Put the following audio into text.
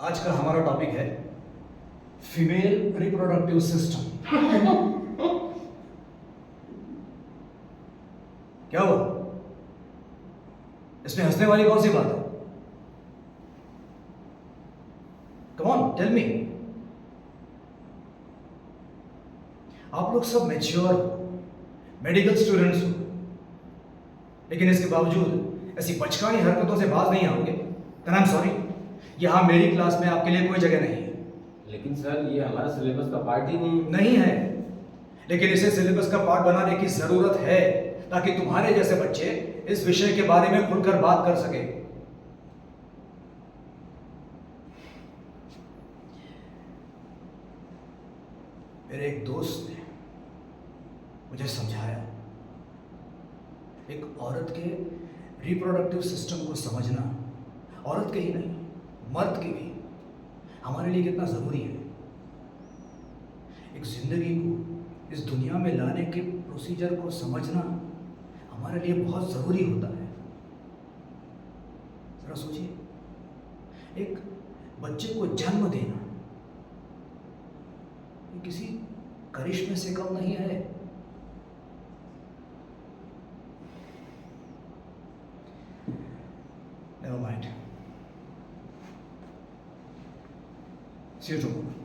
आज का हमारा टॉपिक है फीमेल रिप्रोडक्टिव सिस्टम। क्या हुआ? इसमें हंसने वाली कौन सी बात है? Come on tell me. आप लोग सब मैच्योर हो, मेडिकल स्टूडेंट्स हो, लेकिन इसके बावजूद ऐसी बचकानी हरकतों से बाज नहीं आओगे। देन आई एम सॉरी, यहां मेरी क्लास में आपके लिए कोई जगह नहीं है। लेकिन सर ये हमारा सिलेबस का पार्ट ही नहीं है, लेकिन इसे सिलेबस का पार्ट बनाने की जरूरत है ताकि तुम्हारे जैसे बच्चे इस विषय के बारे में खुलकर बात कर सके। मेरे एक दोस्त ने मुझे समझाया, एक औरत के रिप्रोडक्टिव सिस्टम को समझना औरत के ही नहीं, मर्द के भी हमारे लिए कितना जरूरी है। एक जिंदगी को इस दुनिया में लाने के प्रोसीजर को समझना हमारे लिए बहुत जरूरी होता है। जरा सोचिए, एक बच्चे को जन्म देना ये किसी करिश्मे से कम नहीं है। Never mind, see you tomorrow.